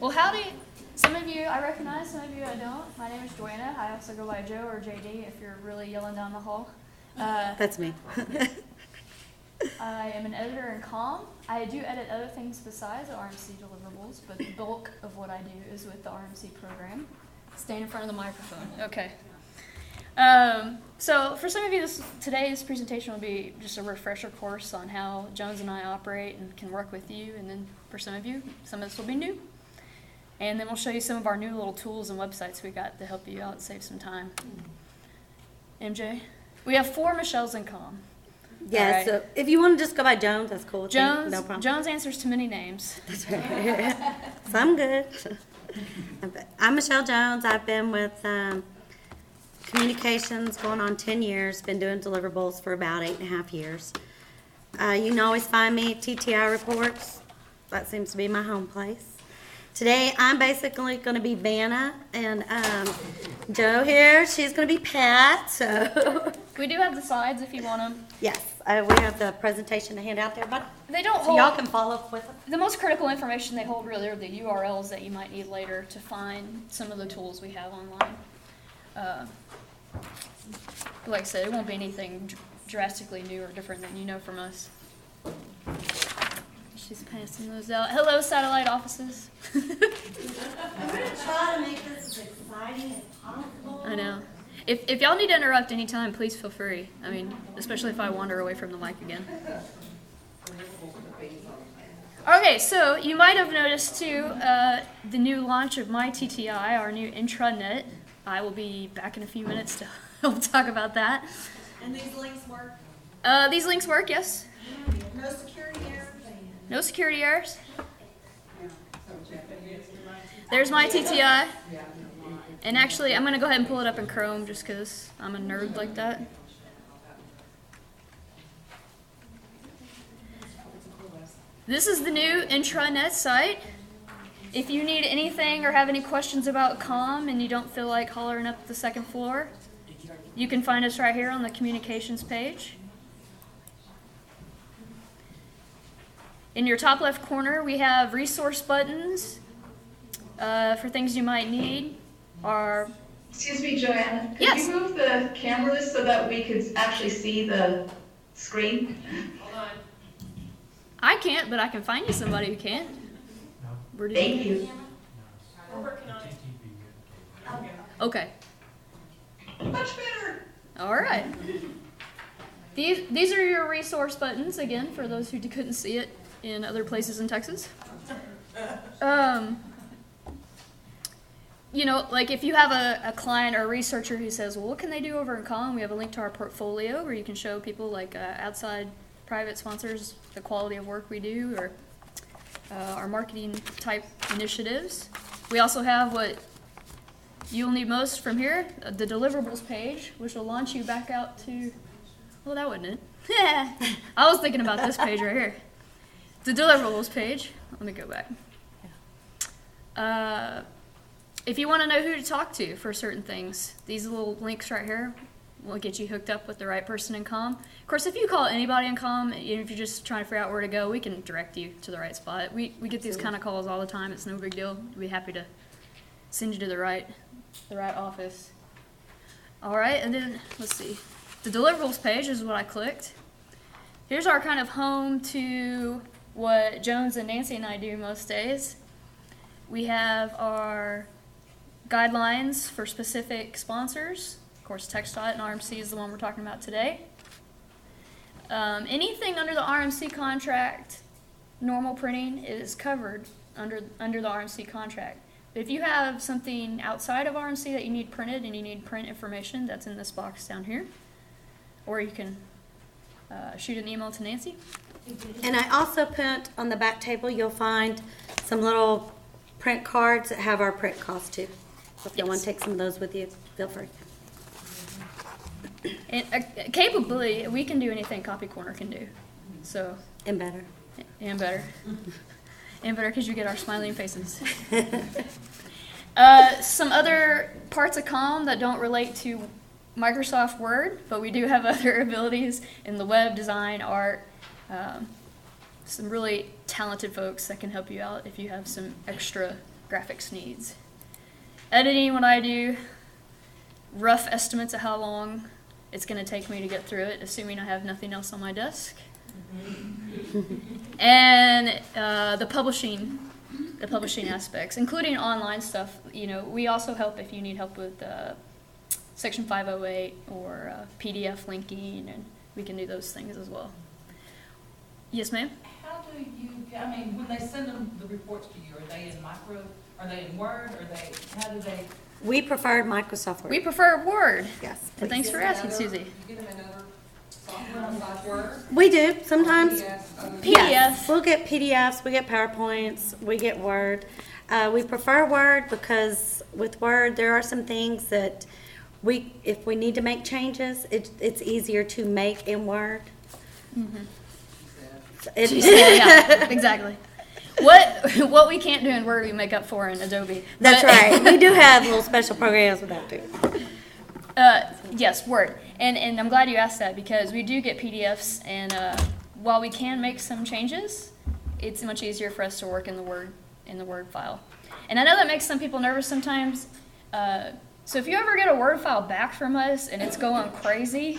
Well, howdy. Some of you I recognize, some of you I don't. My name is Joanna. I also go by Joe or JD if you're really yelling down the hall. That's me. I am an editor in COM. I do edit other things besides RMC deliverables, but the bulk of what I do is with the RMC program. Stand in front of the microphone. Okay. So for some of you, today's presentation will be just a refresher course on how Jones and I operate and can work with you. And then for some of you, some of this will be new. And then we'll show you some of our new little tools and websites we got to help you out and save some time. MJ? We have 4 Michelles in COM. Yeah, right. So if you want to just go by Jones, that's cool. Jones, no problem. Jones answers to many names. That's right. So I'm good. I'm Michelle Jones. I've been with communications going on 10 years. Been doing deliverables for about 8.5 years. You can always find me at TTR Reports. That seems to be my home place. Today, I'm basically going to be Vanna, and Joe here, she's going to be Pat. So we do have the slides if you want them. Yes, we have the presentation to hand out there, but they don't so hold. Y'all can follow up with them. The most critical information they hold really are the URLs that you might need later to find some of the tools we have online. Like I said, it won't be anything drastically new or different than you know from us. She's passing those out. Hello, satellite offices. I'm going to try to make this as exciting as possible. I know. If y'all need to interrupt anytime, please feel free. I mean, especially if I wander away from the mic again. Okay, so you might have noticed too the new launch of my TTI, our new intranet. I will be back in a few minutes to help talk about that. And these links work? These links work, yes. No security errors? No security errors. There's my TTI. And actually, I'm going to go ahead and pull it up in Chrome just because I'm a nerd like that. This is the new intranet site. If you need anything or have any questions about COM and you don't feel like hollering up the second floor, you can find us right here on the communications page. In your top left corner, we have resource buttons for things you might need. Excuse me, Joanna. Could Yes. you move the cameras so that we could actually see the screen? Hold on. I can't, but I can find you somebody who can. Thank you. We're working on it. Okay. Much better. All right. These are your resource buttons, again, for those who couldn't see it in other places in Texas. You know, like if you have a client or a researcher who says, well, what can they do over in COM? We have a link to our portfolio where you can show people like outside private sponsors the quality of work we do or our marketing type initiatives. We also have what you'll need most from here, the deliverables page, which will launch you back out to, well, that wasn't it. I was thinking about this page right here. The deliverables page. Let me go back. If you want to know who to talk to for certain things, these little links right here will get you hooked up with the right person in COM. Of course, if you call anybody in COM, even if you're just trying to figure out where to go, we can direct you to the right spot. We get these kind of calls all the time. It's no big deal. We'd be happy to send you to the right office. All right, and then let's see. The deliverables page is what I clicked. Here's our kind of home to what Jones and Nancy and I do most days. We have our guidelines for specific sponsors. Of course, TxDOT and RMC is the one we're talking about today. Anything under the RMC contract, normal printing is covered under the RMC contract. But if you have something outside of RMC that you need printed and you need print information, that's in this box down here. Or you can shoot an email to Nancy. And I also put on the back table, you'll find some little print cards that have our print cost too. So if you want to take some of those with you, feel free. And capably, we can do anything Copy Corner can do. So And better. And better. And better because you get our smiling faces. Some other parts of COM that don't relate to Microsoft Word, but we do have other abilities in the web, design, art. Some really talented folks that can help you out if you have some extra graphics needs. Editing, what I do, rough estimates of how long it's going to take me to get through it, assuming I have nothing else on my desk. And the publishing aspects, including online stuff. You know, we also help if you need help with Section 508 or PDF linking, and we can do those things as well. Yes, ma'am? How do you, I mean, when they send them the reports to you, are they in micro, are they in Word, how do they? We prefer Microsoft Word. We prefer Word. Yes. And thanks for asking, Susie. You get them in other software? We do, sometimes. PDF. Yes, we'll get PDFs, we get PowerPoints, we get Word. We prefer Word because with Word, there are some things that if we need to make changes, it's easier to make in Word. Mm-hmm. It- Yeah, exactly. What we can't do in Word, we make up for in Adobe. That's But- right. We do have little special programs with that too. Yes, Word. And I'm glad you asked that because we do get PDFs, and while we can make some changes, it's much easier for us to work in the Word file. And I know that makes some people nervous sometimes. So if you ever get a Word file back from us and it's going crazy,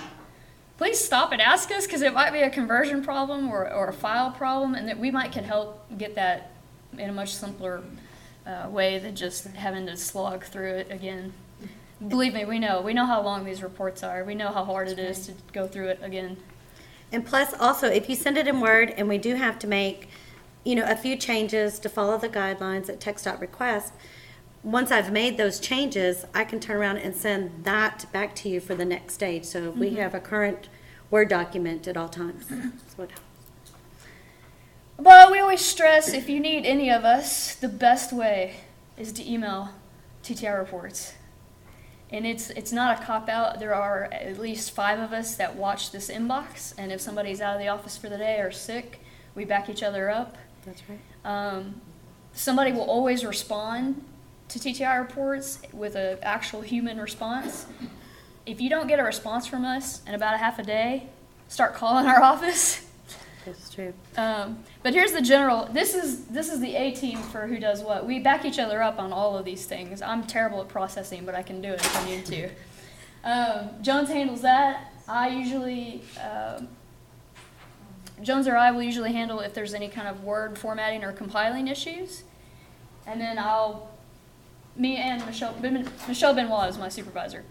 please stop and ask us because it might be a conversion problem or a file problem, and that we can help get that in a much simpler way than just having to slog through it again. Believe me, we know how long these reports are. We know how hard it is to go through it again. And plus, also, if you send it in Word and we do have to make, a few changes to follow the guidelines at text.request, once I've made those changes, I can turn around and send that back to you for the next stage. So we have a current Word document at all times. So it helps. But we always stress, if you need any of us, the best way is to email TTR Reports. And it's not a cop-out. There are at least 5 of us that watch this inbox, and if somebody's out of the office for the day or sick, we back each other up. That's right. Somebody will always respond to TTR Reports with an actual human response. If you don't get a response from us in about a half a day, start calling our office. That's true. But here's the general. This is the A team for who does what. We back each other up on all of these things. I'm terrible at processing, but I can do it if I need to. Jones handles that. Jones or I will usually handle if there's any kind of word formatting or compiling issues, and then me and Michelle Benoit is my supervisor.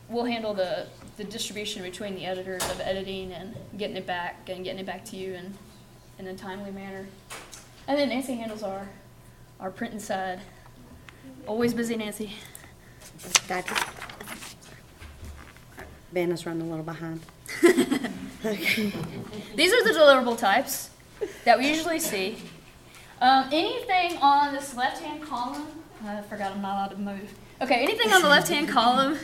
We'll handle the distribution between the editors of editing and getting it back to you in a timely manner. And then Nancy handles our printing side. Always busy, Nancy. Ben is running a little behind. Okay. These are the deliverable types that we usually see. Anything on this left-hand column, I forgot I'm not allowed to move. Okay, anything on the left-hand column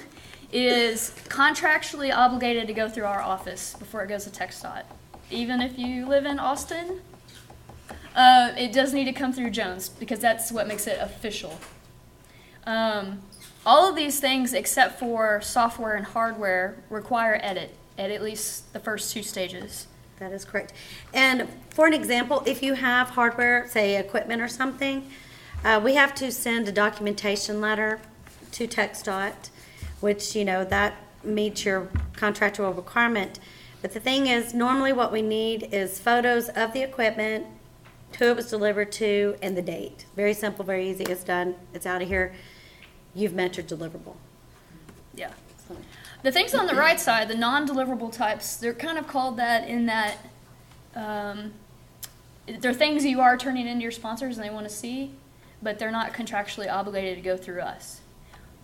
is contractually obligated to go through our office before it goes to TxDOT. Even if you live in Austin, it does need to come through Jones because that's what makes it official. All of these things, except for software and hardware, require edit at least the first 2 stages. That is correct. And for an example, if you have hardware, say equipment or something, we have to send a documentation letter to TxDOT, which, that meets your contractual requirement. But the thing is, normally what we need is photos of the equipment, who it was delivered to, and the date. Very simple, very easy. It's done. It's out of here. You've met your deliverable. Yeah. The things on the right side, the non-deliverable types, they're kind of called that in that they're things you are turning into your sponsors and they want to see, but they're not contractually obligated to go through us.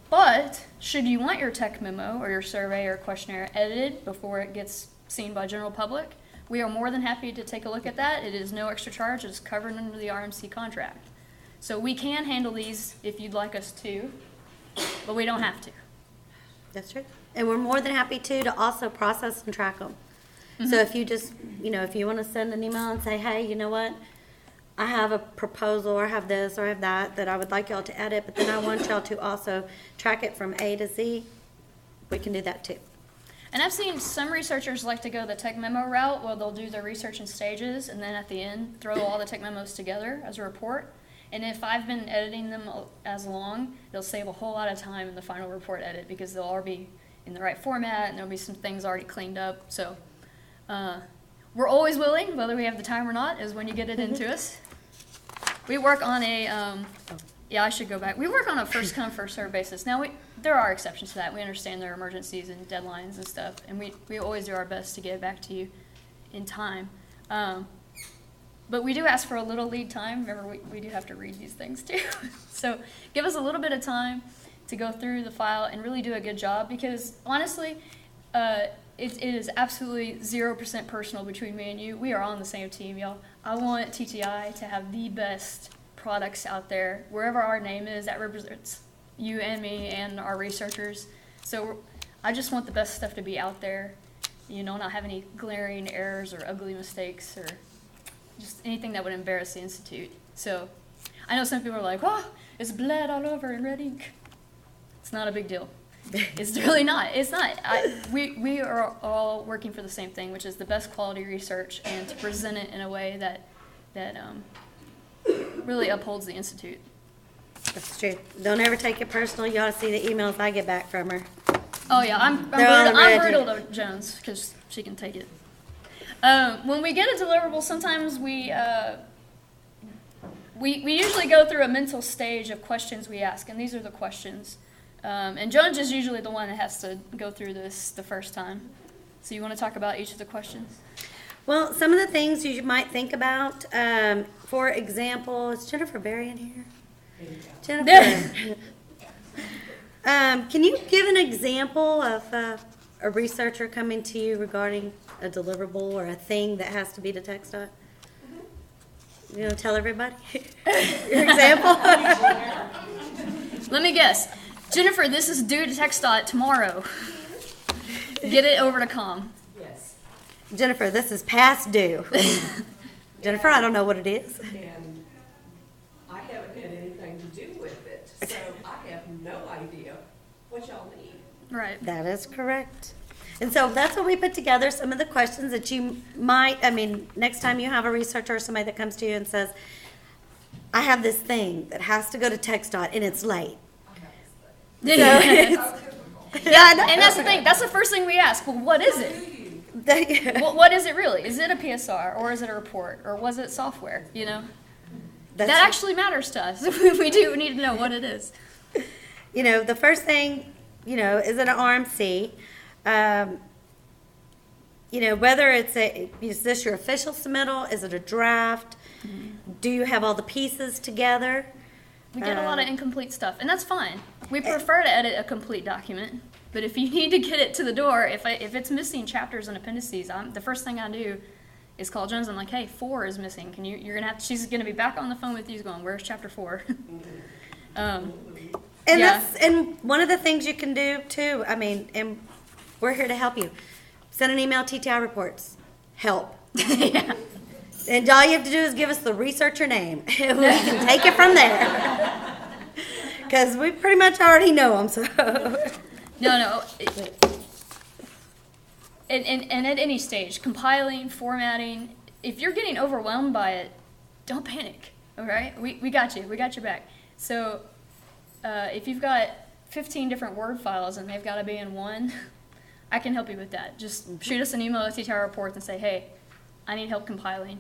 But should you want your tech memo or your survey or questionnaire edited before it gets seen by general public, we are more than happy to take a look at that. It is no extra charge. It is covered under the RMC contract. So we can handle these if you'd like us to, but we don't have to. That's right. And we're more than happy to also process and track them. Mm-hmm. So if you just, if you want to send an email and say, hey, you know what? I have a proposal or I have this or I have that I would like y'all to edit, but then I want y'all to also track it from A to Z, we can do that too. And I've seen some researchers like to go the tech memo route where they'll do their research in stages and then at the end throw all the tech memos together as a report. And if I've been editing them as long, they'll save a whole lot of time in the final report edit because they'll all be in the right format and there'll be some things already cleaned up. So we're always willing, whether we have the time or not, is when you get it into us. We work on a, yeah, I should go back. We work on a first come, first served basis. Now, there are exceptions to that. We understand there are emergencies and deadlines and stuff, and we always do our best to get it back to you in time. But we do ask for a little lead time. Remember, we do have to read these things too. So give us a little bit of time to go through the file and really do a good job because, honestly, it is absolutely 0% personal between me and you. We are on the same team, y'all. I want TTI to have the best products out there. Wherever our name is, that represents you and me and our researchers. So I just want the best stuff to be out there, not have any glaring errors or ugly mistakes or just anything that would embarrass the Institute. So I know some people are like, oh, it's blood all over in red ink. It's not a big deal. It's really not. It's not. We are all working for the same thing, which is the best quality research and to present it in a way that really upholds the Institute. That's true. Don't ever take it personal. You ought to see the emails I get back from her. Oh yeah, I'm brutal to Jones because she can take it. When we get a deliverable, sometimes we usually go through a mental stage of questions we ask, and these are the questions. And Jones is usually the one that has to go through this the first time. So you want to talk about each of the questions? Well, some of the things you might think about, for example, is Jennifer Berry in here? Jennifer, can you give an example of a researcher coming to you regarding a deliverable or a thing that has to be to TxDOT? You know, tell everybody your example. Let me guess. Jennifer, this is due to TxDOT tomorrow. Get it over to COM. Yes. Jennifer, this is past due. Jennifer, I don't know what it is. And I haven't had anything to do with it, so I have no idea what y'all need. Right. That is correct. And so that's what we put together, some of the questions that you might, next time you have a researcher or somebody that comes to you and says, I have this thing that has to go to TxDOT and it's late. Yeah, and that's the thing. That's the first thing we ask. Well, what is it? What is it really? Is it a PSR or is it a report or was it software? That actually matters to us. We do need to know what it is. The first thing, is it an RMC? Whether is this your official submittal? Is it a draft? Mm-hmm. Do you have all the pieces together? We get a lot of incomplete stuff, and that's fine. We prefer to edit a complete document, but if you need to get it to the door, if it's missing chapters and appendices, the first thing I do is call Jones. I'm like, hey, 4 is missing. She's gonna be back on the phone with you, going, where's chapter 4? And one of the things you can do too. And we're here to help you. Send an email, TTR Reports, help. Yeah. And all you have to do is give us the researcher name. We can take it from there. Because we pretty much already know them. So. No. And at any stage, compiling, formatting, if you're getting overwhelmed by it, don't panic, all right? We got you. We got your back. So if you've got 15 different Word files and they've got to be in one, I can help you with that. Just shoot us an email at TTR Reports and say, hey, I need help compiling,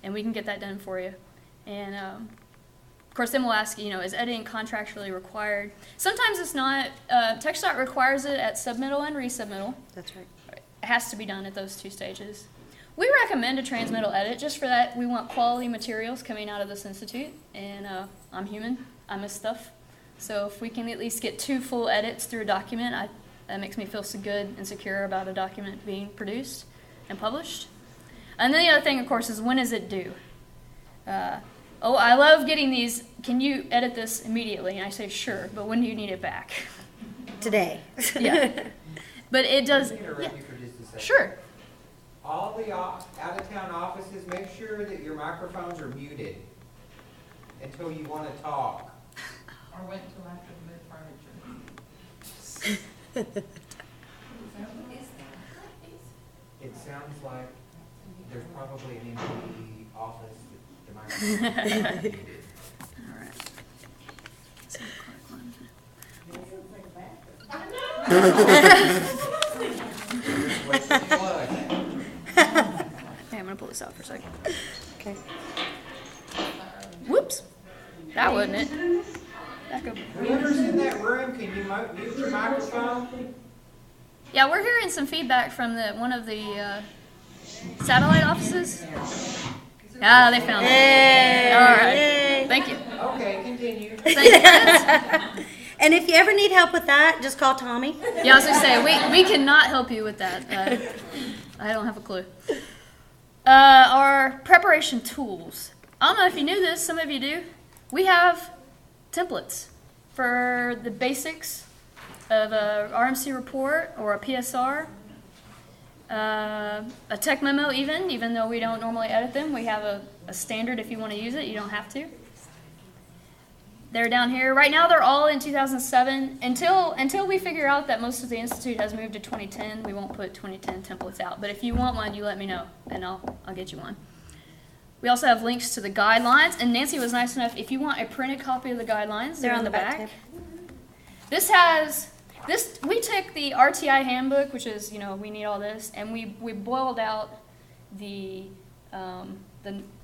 and we can get that done for you. And of course, then we'll ask, is editing contractually required? Sometimes it's not. TxDOT requires it at submittal and resubmittal. That's right. It has to be done at those 2 stages. We recommend a transmittal edit just for that. We want quality materials coming out of this institute, and I'm human. I miss stuff. So if we can at least get 2 full edits through a document, that makes me feel so good and secure about a document being produced and published. And then the other thing, of course, is when is it due? I love getting these, can you edit this immediately? And I say, sure, but when do you need it back? Today. Yeah. But it does. Let me interrupt you for just a second. Sure. All the out-of-town offices, make sure that your microphones are muted until you want to talk. Or wait until after the mid-furniture. It sounds like there's probably an empty office that the microphone is muted. What's the plug? Hey, I'm gonna pull this out for a second. Okay. Whoops. That wasn't it. Back up. Whoever's in that room, can you mute your microphone? Yeah, we're hearing some feedback from one of the satellite offices. Ah, they found it. Yay! All right. Yay. Thank you. Okay, continue. Thank you, friends. And if you ever need help with that, just call Tommy. Yeah, I was gonna say we cannot help you with that. I don't have a clue. Our preparation tools. I don't know if you knew this. Some of you do. We have templates for the basics of a RMC report or a PSR, a tech memo. Even though we don't normally edit them, we have a standard. If you want to use it, you don't have to. They're down here. Right now they're all in 2007. Until we figure out that most of the Institute has moved to 2010, we won't put 2010 templates out. But if you want one, you let me know, and I'll get you one. We also have links to the guidelines, and Nancy was nice enough, if you want a printed copy of the guidelines, they're on the back. We took the RTI handbook, which is, we need all this, and we boiled out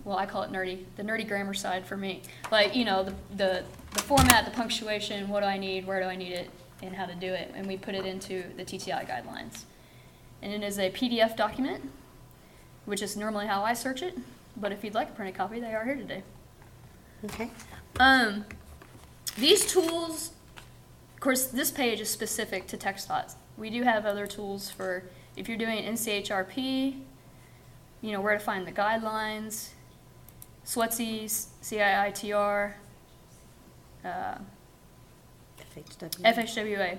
well, I call it nerdy, the nerdy grammar side for me. Like, the format, the punctuation, what do I need, where do I need it, and how to do it. And we put it into the TTI guidelines. And it is a PDF document, which is normally how I search it. But if you'd like a printed copy, they are here today. Okay. These tools, of course, this page is specific to TxDOT. We do have other tools for if you're doing NCHRP, where to find the guidelines, SWETSI, CIITR, FHWA.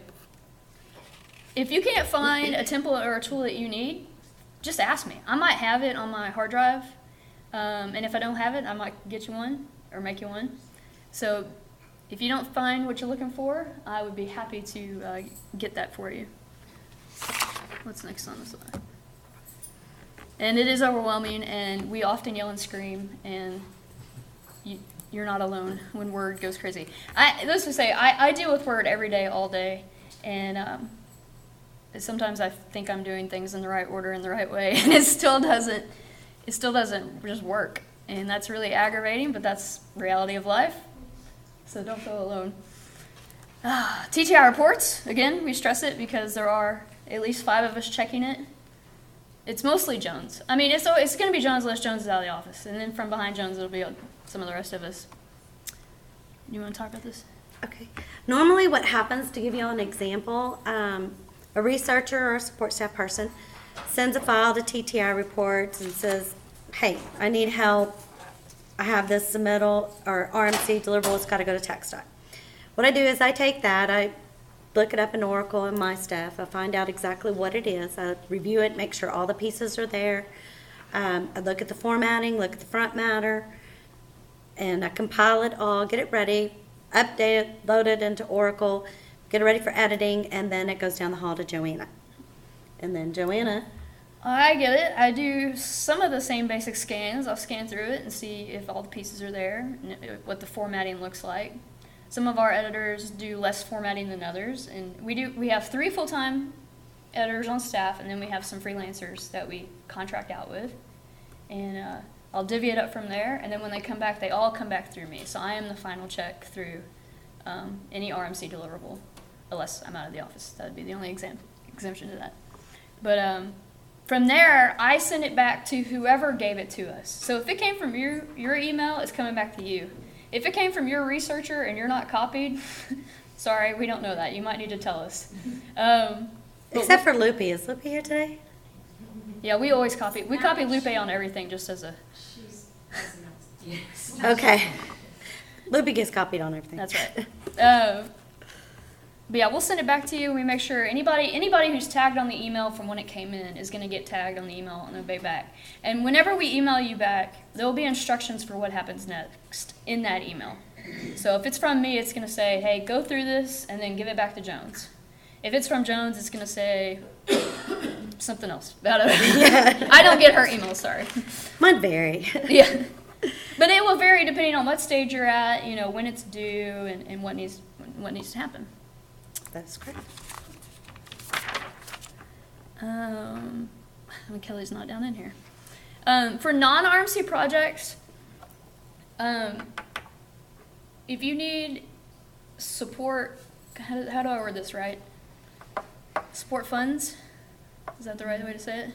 If you can't find a template or a tool that you need, just ask me. I might have it on my hard drive, and if I don't have it, I might get you one or make you one. So if you don't find what you're looking for, I would be happy to get that for you. What's next on this line? And it is overwhelming, and we often yell and scream, and you're not alone when Word goes crazy. Let's just say, I deal with Word every day, all day, and sometimes I think I'm doing things in the right order, in the right way, and it still doesn't just work. And that's really aggravating, but that's the reality of life, so don't feel alone. TTR Reports, again, we stress it because there are at least 5 of us checking it. It's mostly Jones. I mean, it's going to be Jones unless Jones is out of the office. And then from behind Jones, it'll be some of the rest of us. You want to talk about this? Okay. Normally what happens, to give you all an example, a researcher or a support staff person sends a file to TTR Reports and says, hey, I need help. I have this submittal or RMC deliverable. It's got to go to TxDOT. What I do is I take that, I look it up in Oracle and my stuff. I find out exactly what it is. I review it, make sure all the pieces are there. I look at the formatting, look at the front matter, and I compile it all, get it ready, update it, load it into Oracle, get it ready for editing, and then it goes down the hall to Joanna. And then Joanna. I get it. I do some of the same basic scans. I'll scan through it and see if all the pieces are there, and what the formatting looks like. Some of our editors do less formatting than others, and we have 3 full-time editors on staff, and then we have some freelancers that we contract out with. And I'll divvy it up from there, and then when they come back, they all come back through me. So I am the final check through any RMC deliverable, unless I'm out of the office. That would be the only exemption to that. But from there, I send it back to whoever gave it to us. So if it came from your email, it's coming back to you. If it came from your researcher and you're not copied, sorry, we don't know that. You might need to tell us. Except for Loopy. Is Loopy here today? Yeah, we always copy. We copy Lupe on everything just as a... Okay. Loopy gets copied on everything. That's right. But yeah, we'll send it back to you. We make sure anybody who's tagged on the email from when it came in is going to get tagged on the email and obey back. And whenever we email you back, there will be instructions for what happens next in that email. So if it's from me, it's going to say, hey, go through this and then give it back to Jones. If it's from Jones, it's going to say something else. I don't get her email, sorry. Might vary. Yeah. But it will vary depending on what stage you're at, when it's due and what needs to happen. That's correct. Kelly's not down in here. For non-RMC projects, if you need support, how do I word this right? Support funds? Is that the right way to say it?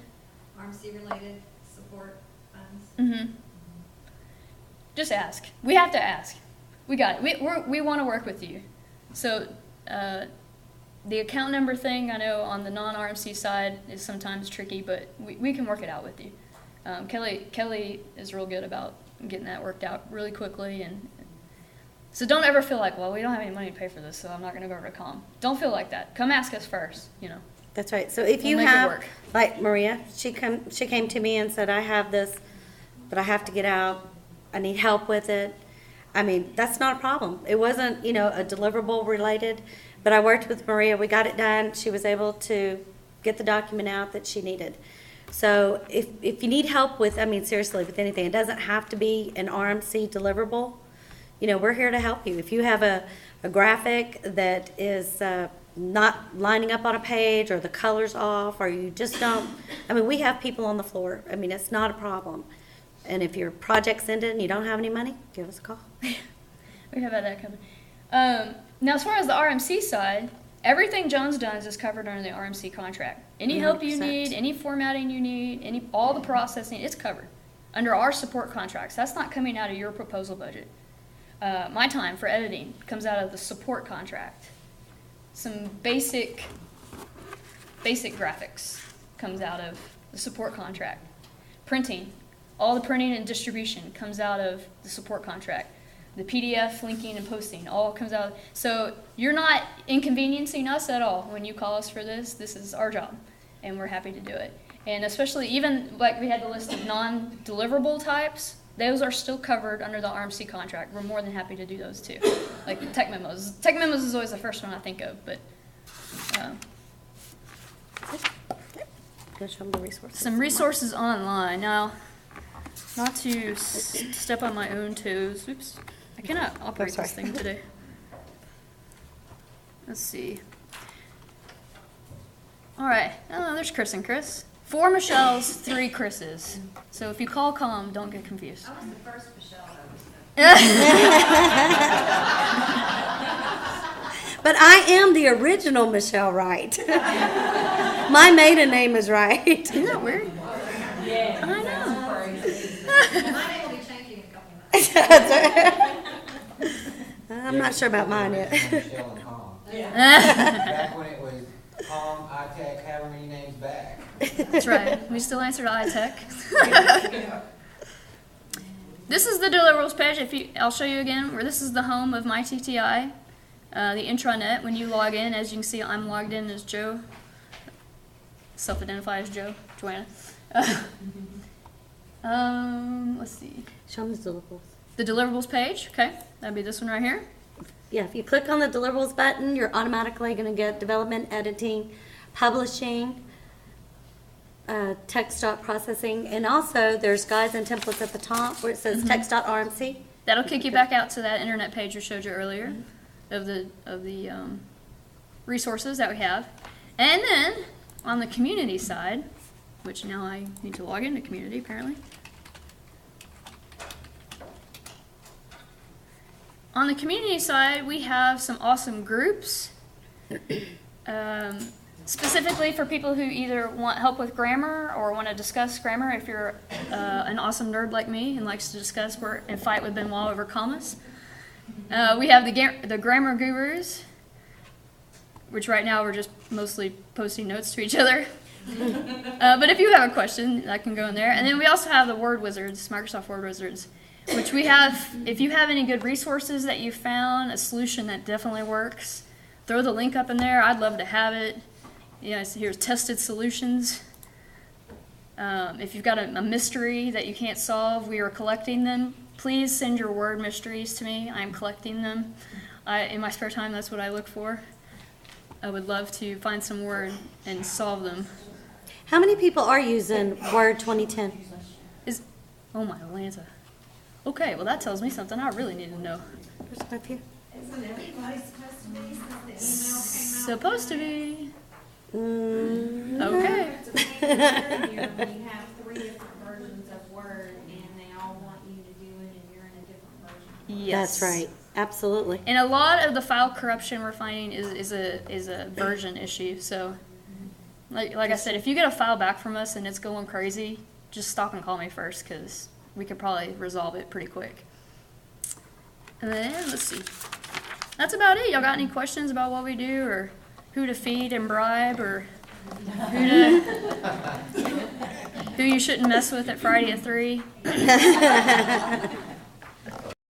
RMC-related support funds. Mm-hmm. Just ask. We have to ask. We got it. We want to work with you. So the account number thing, I know on the non-RMC side is sometimes tricky, but we can work it out with you. Kelly is real good about getting that worked out really quickly, and so don't ever feel like, well, we don't have any money to pay for this, so I'm not going to go over to COM. Don't feel like that. Come ask us first, you know. That's right. So if you We'll make it have, work. like Maria, she came to me and said, I have this, but I have to get out. I need help with it. I mean, that's not a problem. It wasn't, a deliverable related, but I worked with Maria. We got it done. She was able to get the document out that she needed. So if you need help with, seriously, with anything, it doesn't have to be an RMC deliverable. We're here to help you. If you have a graphic that is not lining up on a page, or the color's off, or you just don't, we have people on the floor. It's not a problem. And if your project's ended and you don't have any money, give us a call. We have that covered. Now, as far as the RMC side, everything Jones does is covered under the RMC contract. Any help you 100%. need, any formatting you need, all the processing, it's covered under our support contracts. That's not coming out of your proposal budget. My time for editing comes out of the support contract. Some basic graphics comes out of the support contract. Printing, all the printing and distribution comes out of the support contract. The PDF linking and posting all comes out. So you're not inconveniencing us at all when you call us for this. This is our job, and we're happy to do it. And especially even like we had the list of non-deliverable types, those are still covered under the RMC contract. We're more than happy to do those too. Like tech memos. Tech memos is always the first one I think of, but Go show them the resources. some resources online. Now, not to step on my own toes. Oops. I cannot operate sorry. this thing today. Let's see. All right. Oh, there's Chris and Chris. 4 Michelles, 3 Chris's. So if you call COM, don't get confused. I was the first Michelle that was But I am the original Michelle Wright. My maiden name is Wright. Isn't that weird? Yeah. I know. My name will be changing in a couple months. I'm not sure about mine yet. Michelle and Tom. Yeah. Back when it was Tom, iTech, however many names back. That's right. We still answer to iTech. This is the deliverables page. I'll show you again. Where this is the home of my TTI, the intranet. When you log in, as you can see, I'm logged in as Joe. Self-identify as Joanna. Let's see. Show them the deliverables. The deliverables page. Okay, that'd be this one right here. Yeah, if you click on the deliverables button, you're automatically going to get development, editing, publishing, text dot processing, and also there's guides and templates at the top where it says text.rmc. That'll kick you back out to that internet page I showed you earlier of the resources that we have. And then on the community side, which now I need to log into community apparently. On the community side, we have some awesome groups, specifically for people who either want help with grammar or want to discuss grammar. If you're an awesome nerd like me and likes to discuss and fight with Benoit over commas. We have the grammar gurus, which right now we're just mostly posting notes to each other. But if you have a question, I can go in there. And then we also have the word wizards, Microsoft Word Wizards, which we have. If you have any good resources that you found, a solution that definitely works, throw the link up in there. I'd love to have it. Yeah, so here's tested solutions. If you've got a mystery that you can't solve, we are collecting them. Please send your word mysteries to me. I'm collecting them. In my spare time, that's what I look for. I would love to find some word and solve them. How many people are using Word 2010? Oh my Atlanta. Okay, well that tells me something I really need to know. There's one up here. Isn't everybody supposed to be since the email came out? Supposed to be. Okay. It's a pain here when you have 3 different versions of Word and they all want you to do it and you're in a different version. Yes. That's right. Absolutely. And a lot of the file corruption we're finding is a version issue. So, like I said, if you get a file back from us and it's going crazy, just stop and call me first, because we could probably resolve it pretty quick. And then, let's see. That's about it. Y'all got any questions about what we do, or who to feed and bribe, or who you shouldn't mess with at Friday at 3?